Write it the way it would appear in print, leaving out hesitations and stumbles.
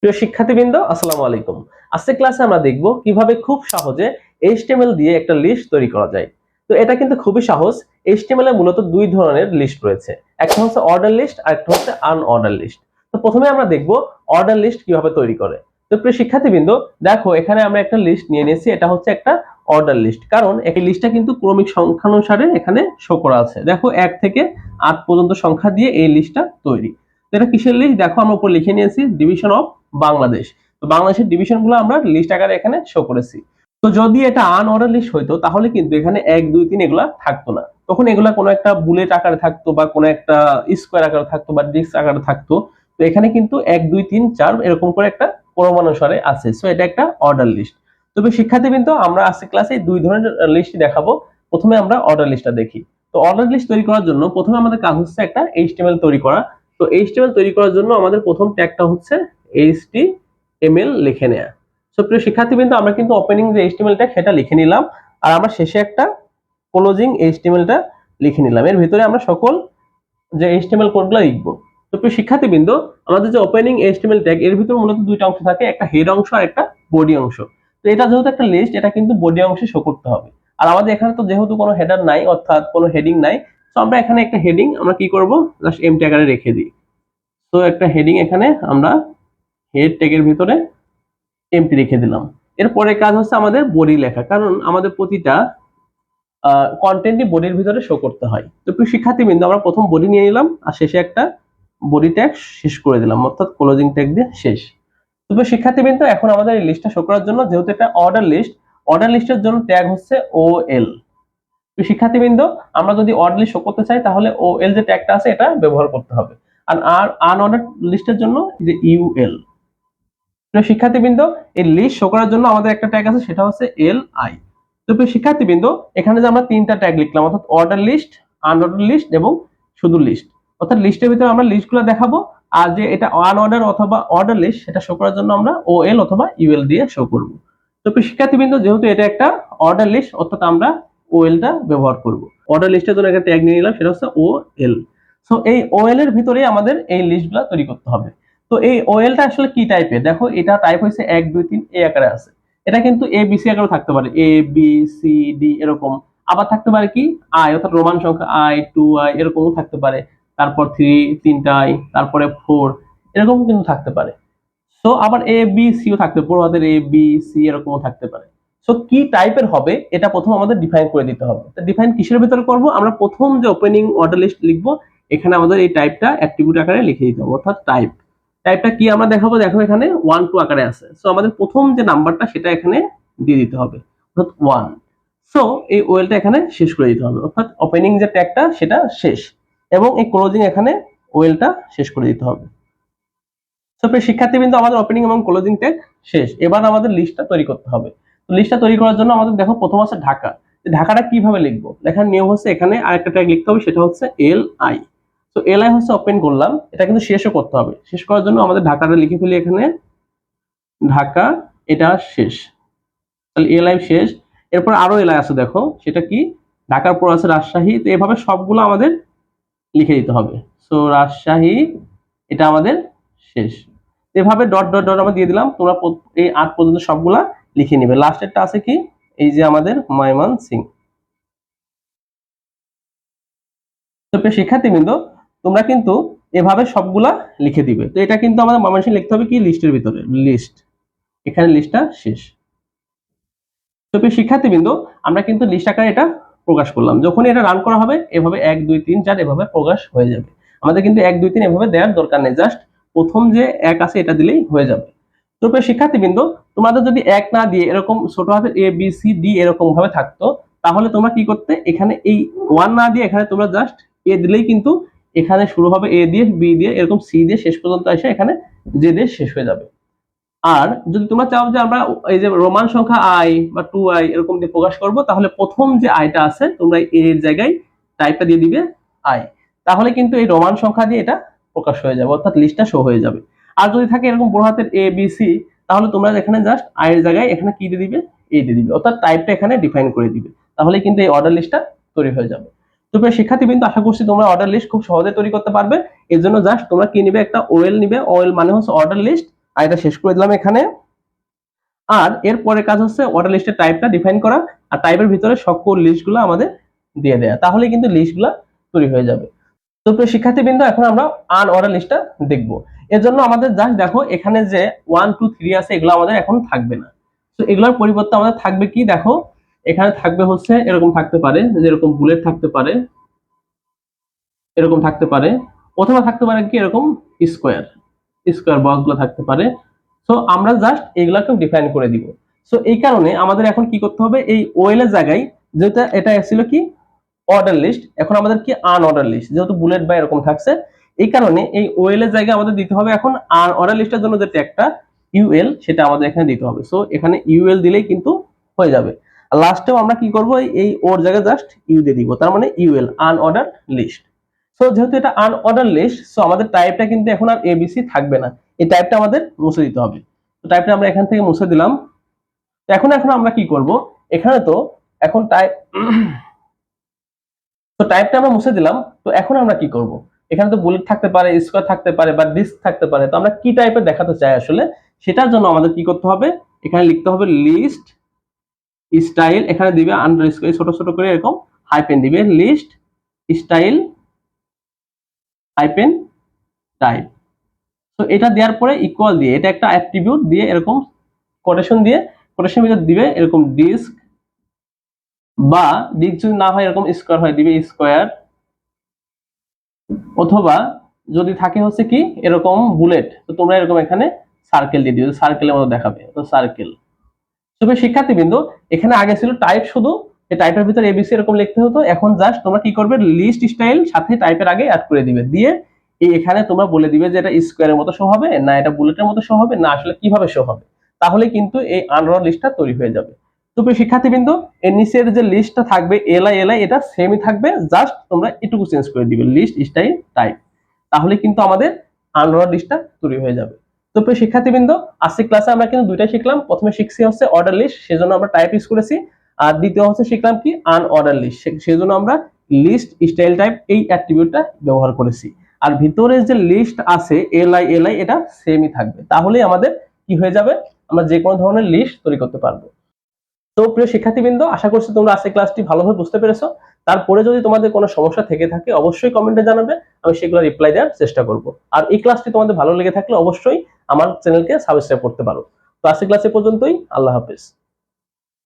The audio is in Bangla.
প্রিয় শিক্ষার্থীবৃন্দ, আসসালামু আলাইকুম। আজকের ক্লাসে আমরা দেখব কিভাবে খুব সহজে HTML দিয়ে একটা লিস্ট তৈরি করা যায়। তো এটা কিন্তু খুবই সহজ। HTML এ মূলত দুই ধরনের লিস্ট রয়েছে। একটা হচ্ছে অর্ডার লিস্ট আর একটা হচ্ছে আনঅর্ডার লিস্ট। তো প্রথমে আমরা দেখব অর্ডার লিস্ট কিভাবে তৈরি করে। তো প্রিয় শিক্ষার্থীবৃন্দ, দেখো এখানে আমরা একটা লিস্ট নিয়ে নিয়েছি। এটা হচ্ছে একটা অর্ডার লিস্ট, কারণ এই লিস্টটা কিন্তু ক্রমিক সংখ্যানুসারে এখানে শো করা আছে। দেখো 1 থেকে 8 পর্যন্ত সংখ্যা দিয়ে এই লিস্টটা তৈরি। তো এটা কিসের লিস্ট? দেখো আমরা উপর লিখে নিয়েছি ডিভিশন অফ বাংলাদেশ। তো বাংলাদেশের ডিভিশনগুলো আমরা লিস্ট আকারে এখানে শো করেছি। তো যদি এটা আনঅর্ডার লিস্ট হইতো তাহলে কিন্তু এখানে 1 2 3 এগুলা থাকতো না। তখন এগুলা কোনো একটা বুলেট আকারে থাকতো বা কোনো একটা স্কয়ার আকারে থাকতো বা ডিস্ক আকারে থাকতো। তো এখানে কিন্তু 1 2 3 4 এরকম করে একটা ক্রমানুসারে আছে। সো এটা একটা অর্ডার লিস্ট। তবে শিক্ষার্থীবৃন্দ, আমরা আজকে ক্লাসে দুই ধরনের লিস্ট দেখাবো। প্রথমে আমরা অর্ডার লিস্টটা দেখি। তো অর্ডার লিস্ট তৈরি করার জন্য প্রথমে আমাদের কাজ হচ্ছে একটা HTML তৈরি করা। তো HTML তৈরি করার জন্য আমাদের প্রথম ট্যাগটা হচ্ছে HTML লিখে নেয়া। সো প্রিয় শিক্ষার্থীবৃন্দ, আমরা কিন্তু ওপেনিং যে HTML ট্যাগ সেটা লিখে নিলাম, আর আমরা শেষে একটা ক্লোজিং HTML টা লিখে নিলাম। এর ভিতরে আমরা সকল যে HTML কোডগুলো লিখব। তো প্রিয় শিক্ষার্থীবৃন্দ, আমাদের যে ওপেনিং HTML ট্যাগ এর ভিতরে মূলত দুইটা অংশ থাকে, একটা হেড অংশ আর একটা বডি অংশ। তো এটা যেহেতু একটা লিস্ট, এটা কিন্তু বডি অংশে শো করতে হবে। আর আমাদের এখানে তো যেহেতু কোনো হেডার নাই, অর্থাৎ কোনো হেডিং নাই, তো আমরা এখানে একটা হেডিং আমরা কি করব, জাস্ট এমটি আকারে রেখে দিই। তো একটা হেডিং এখানে আমরা হেড ট্যাগের ভিতরে এমটি রেখে দিলাম। এরপরে কাজ হচ্ছে আমাদের বডি লেখা, কারণ আমাদের প্রতিটা কন্টেন্টই বডির ভিতরে শো করতে হয়। তো প্রিয় শিক্ষার্থীবৃন্দ, আমরা প্রথম বডি নিয়ে নিলাম আর শেষে একটা বডি ট্যাগ শেষ করে দিলাম, অর্থাৎ ক্লোজিং ট্যাগ দিয়ে শেষ। তো প্রিয় শিক্ষার্থীবৃন্দ, এখন আমাদের এই লিস্টটা শো করার জন্য, যেহেতু এটা অর্ডার লিস্টের জন্য ট্যাগ হচ্ছে OL। শিক্ষার্থীবৃন্দ, আমরা যদি অর্ডার লিস্ট শো করতে চাই তাহলে OL যে ট্যাগটা আছে এটা ব্যবহার করতে হবে। আর আনঅর্ডার লিস্টের জন্য যে UL। শিক্ষার্থীবৃন্দ, এই লিস্ট শো করার জন্য আমাদের একটা ট্যাগ আছে, সেটা হচ্ছে LI। তো প্রিয় শিক্ষার্থীবৃন্দ, এখানে যে আমরা তিনটা ট্যাগ লিখলাম, অর্থাৎ অর্ডার লিস্ট, আনঅর্ডার লিস্ট এবং শুধু লিস্ট, অর্থাৎ লিস্টের ভিতরে আমরা লিস্টগুলো দেখাবো। আর যে এটা আনঅর্ডার অথবা অর্ডার লিস্ট সেটা শো করার জন্য আমরা OL অথবা UL দিয়ে শো করব। তো প্রিয় শিক্ষার্থীবৃন্দ, যেহেতু এটা একটা অর্ডার লিস্ট, অর্থাৎ আমরা OL টা ব্যবহার করব। অর্ডার লিস্টের জন্য একটা ট্যাগ নিয়ে নিলাম, সেটা হচ্ছে OL। সো এই OL এর ভিতরে আমাদের এই লিস্টগুলো তৈরি করতে হবে। তো এই ওএলটা আসলে কি টাইপের? দেখো এটা টাইপ হচ্ছে 1 2 3 এই আকারে আছে। এটা কিন্তু এ বি সি আকারে থাকতে পারে, এ বি সি ডি এরকম। আবার থাকতে পারে কি আই, অর্থাৎ রোমান সংখ্যা আই 2i এরকমও থাকতে পারে। তারপর 3 তিনটা আই, তারপরে 4 এরকম কিন্তু থাকতে পারে। সো আবার এ বি সিও থাকতে পারে, বড় হাতের এ বি সি এরকমও থাকতে পারে। সো কি টাইপের হবে এটা প্রথম আমাদের ডিফাইন করে দিতে হবে। তো ডিফাইন কিসের ভিতরে করব? আমরা প্রথম যে ওপেনিং অর্ডার লিস্ট লিখবো, এখানে আমাদের এই টাইপটা অ্যাট্রিবিউট আকারে লিখে দিতে হবে, অর্থাৎ টাইপটা কি আমরা দেখাবো। দেখো এখানে 1 2 আকারে আছে। সো আমাদের প্রথম যে নাম্বারটা সেটা এখানে দিয়ে দিতে হবে, অর্থাৎ 1। সো এই ওয়েলটা এখানে শেষ করে দিতে হবে, অর্থাৎ ওপেনিং যে ট্যাগটা সেটা শেষ, এবং এই ক্লোজিং এখানে ওয়েলটা শেষ করে দিতে হবে। সো প্রিয় শিক্ষার্থীবৃন্দ, আমাদের ওপেনিং এবং ক্লোজিং ট্যাগ শেষ। এবার আমাদের লিস্টটা তৈরি করতে হবে। তো লিস্টটা তৈরি করার জন্য আমাদের দেখো প্রথম আছে ঢাকা। ঢাকাটা কিভাবে লিখবো? লেখার নিয়ম হচ্ছে এখানে আরেকটা ট্যাগ লিখতে হবে, সেটা হচ্ছে LI। তো LI হচ্ছে ওপেন করলাম, এটা কিন্তু শেষও করতে হবে। শেষ করার জন্য আমাদের ঢাকাটা লিখে ফেলি এখানে, ঢাকা, এটা শেষ। তাহলে LI শেষ। এরপর আরো LI আছে, দেখো সেটা কি, ঢাকার পর আছে রাজশাহী। তো এভাবে সবগুলো আমাদের লিখে দিতে হবে। সো রাজশাহী, এটা আমাদের শেষ। এভাবে ডট ডট ডট আমরা দিয়ে দিলাম। তোমরা এই 8 পর্যন্ত সবগুলা লিখে নিবে। লাস্টেরটা আছে কি, এই যে আমাদের ময়মনসিংহ। তো প্রিয় শিক্ষার্থীবৃন্দ, তোমরা কিন্তু এভাবে সবগুলা লিখে দিবে। তো এটা কিন্তু আমাদের ময়মনসিংহ লিখতে হবে কি, লিস্টের ভিতরে, লিস্ট, এখানে লিস্টটা শেষ। তো প্রিয় শিক্ষার্থীবৃন্দ, আমরা কিন্তু লিস্ট আকারে এটা প্রকাশ করলাম। যখন এটা রান করা হবে এভাবে 1 2 3 4 এভাবে প্রকাশ হয়ে যাবে। আমাদের কিন্তু 1 2 3 এভাবে দেওয়ার দরকার নেই, জাস্ট প্রথম যে 1 আছে এটা দিলেই হয়ে যাবে। তো প্রিয় শিক্ষার্থীবৃন্দ, তোমাদের যদি 1 না দিয়ে এরকম ছোট হাতের এ বি সি ডি এরকম ভাবে থাকতো, তাহলে তোমরা কি করতে, এখানে এই 1 না দিয়ে এখানে তোমরা জাস্ট এ দিলেই কিন্তু এখানে শুরু হবে এ দিয়ে, বি দিয়ে, এরকম সি দিয়ে শেষ পর্যন্ত এসে এখানে জে দিয়ে শেষ হয়ে যাবে। আর যদি তোমরা চাও যে আমরা এই যে রোমান সংখ্যা আই বা 2i এরকম দিয়ে প্রকাশ করব, তাহলে প্রথম যে আইটা আছে তোমরা এর জায়গায় টাইপটা দিয়ে দিবে আই। তাহলে কিন্তু এই রোমান সংখ্যা দিয়ে এটা প্রকাশ হয়ে যাবে, অর্থাৎ লিস্টটা শো হয়ে যাবে। আর যদি থাকে এরকম বড় হাতের এ বি সি, তাহলে তোমরা এখানে জাস্ট আই এর জায়গায় এখানে কি দিয়ে দিবে, এ দিয়ে দিবে, অর্থাৎ টাইপটা এখানে ডিফাইন করে দিবে। তাহলে কিন্তু এই অর্ডার লিস্টটা তৈরি হয়ে যাবে। তো প্রিয় শিক্ষার্থীবৃন্দ, আশা করছি তোমরা অর্ডার লিস্ট খুব সহজে তৈরি করতে পারবে। এর জন্য জাস্ট তোমরা কি নিবে, একটা ওএল নিবে। ওএল মানে হচ্ছে অর্ডার লিস্ট, আর এটা শেষ করে দিলাম এখানে। আর এরপরে কাজ হচ্ছে অর্ডার লিস্টের টাইপটা ডিফাইন করা, আর টাইপের ভিতরে সকল লিস্টগুলো আমাদের দিয়ে দেয়া, তাহলে কিন্তু লিস্টগুলো তৈরি হয়ে যাবে। তো প্রিয় শিক্ষার্থীবৃন্দ, এখন আমরা আনঅর্ডার লিস্টটা দেখব। এর জন্য আমাদের জাস্ট দেখো এখানে যে 1 2 3 আছে এগুলো আমাদের এখন থাকবে না। তো এগুলোর পরিবর্তে আমাদের থাকবে কি, দেখো এখানে থাকবে হচ্ছে এরকম থাকতে পারে, যেরকম বুলেট থাকতে পারে, এরকম থাকতে পারে, অথবা থাকতে পারে কি এরকম স্কোয়ার স্কোয়ার বক্সগুলো থাকতে পারে। সো আমরা জাস্ট এগুলাকে ডিফাইন করে দিব। সো এই কারণে আমাদের এখন কি করতে হবে, এই ওএল এর জায়গায়, যেটা এটা ছিল কি অর্ডার লিস্ট, এখন আমাদের কি আনঅর্ডার লিস্ট, যেহেতু বুলেট বা এরকম থাকছে, এই কারণে এই ওএল এর জায়গায় আমাদের দিতে হবে এখন আনঅর্ডার লিস্টের জন্য যে ট্যাগটা ইউএল, সেটা আমাদের এখানে দিতে হবে। সো এখানে ইউএল দিলেই কিন্তু হয়ে যাবে। আর লাস্টেও আমরা কি করব, এই ওর জায়গায় জাস্ট ইউ দিয়ে দিব, তার মানে ইউএল আনঅর্ডার লিস্ট। সো যেহেতু এটা আনঅর্ডার লিস্ট, সো আমাদের টাইপটা কিন্তু এখন আর এবিসি থাকবে না, এই টাইপটা আমাদের মুছে দিতে হবে। তো টাইপটা আমরা এখান থেকে মুছে দিলাম। তো এখন আমরা কি করব, এখানে তো এখন টাইপ, তো টাইপটা আমরা মুছে দিলাম। তো এখন আমরা কি করব, এখানে তো বুলেট থাকতে পারে, স্কোয়ার থাকতে পারে, বা ডিস্ক থাকতে পারে, তো আমরা কি টাইপের দেখাতে চাই আসলে, সেটার জন্য আমাদের কি করতে হবে, এখানে লিখতে হবে লিস্ট স্টাইল, এখানে দিবে আন্ডারস্কোর ছোট ছোট করে এরকম হাইপেন দিবে, লিস্ট স্টাইল হাইপেন টাইপ। তো এটা দেওয়ার পরে ইকুয়াল দিয়ে এটা একটা অ্যাট্রিবিউট দিয়ে এরকম কোটেশন দিয়ে, কোটেশন ভিতর দিবে এরকম ডিস্ক, বা ডিস্ক যদি না হয় এরকম স্কোয়ার হয় দিবে স্কোয়ার, অথবা যদি থাকে হচ্ছে কি এরকম বুলেট, তো তোমরা এরকম এখানে সার্কেল দিয়ে দিও, সার্কেলের মতো দেখাবে, তো সার্কেল। তবে শিক্ষার্থীবৃন্দ, এখানে আগে ছিল টাইপ শুধু, এই টাইপের ভিতরে এবিসি এরকম লিখতে হতো, এখন জাস্ট তোমরা কি করবে, লিস্ট স্টাইল সাথে টাইপের আগে অ্যাড করে দিবে, দিয়ে এই এখানে তোমরা বলে দিবে যে এটা স্কোয়ারের মতো শো হবে, না এটা বুলেটের মতো শো হবে, না আসলে কিভাবে শো হবে, তাহলে কিন্তু এই আনরোড লিস্টটা তৈরি হয়ে যাবে। তো প্রিয় শিক্ষার্থীবৃন্দ, এর নিচের যে লিস্টটা থাকবে এলআই এলআই, এটা সেমই থাকবে, জাস্ট তোমরা এটুকু চেঞ্জ করে দিবে, লিস্ট স্টাইল টাইপ, তাহলে কিন্তু আমাদের আনরোড লিস্টটা তৈরি হয়ে যাবে। তো প্রিয় শিক্ষার্থীবৃন্দ, আজকে ক্লাসে আমরা কিন্তু দুইটা শিখলাম। প্রথমে শিখছি হচ্ছে অর্ডার লিস্ট, সেজন্য আমরা টাইপ ইউজ করেছি, আর দ্বিতীয় হচ্ছে শিখলাম কি আনঅর্ডার লিস্ট, সেজন্য আমরা লিস্ট স্টাইল টাইপ এই অ্যাট্রিবিউটটা ব্যবহার করেছি। আর ভিতরে যে লিস্ট আছে এলআই এলআই, এটা সেমই থাকবে, তাহলেই আমাদের কি হয়ে যাবে, আমরা যে কোনো ধরনের লিস্ট তৈরি করতে পারবো। তো প্রিয় শিক্ষার্থীবৃন্দ, আশা করছি তোমরা আজকে ক্লাসটি ভালোভাবে বুঝতে পেরেছো। তারপরে যদি তোমাদের কোনো সমস্যা থেকে থাকে অবশ্যই কমেন্টে জানাবে, আমি সেগুলো রিপ্লাই দেওয়ার চেষ্টা করব। আর এই ক্লাসটি তোমাদের ভালো লেগে থাকলে অবশ্যই আমার চ্যানেলকে সাবস্ক্রাইব করতে পারো। তো আজকে ক্লাসে পর্যন্তই, আল্লাহ হাফেজ।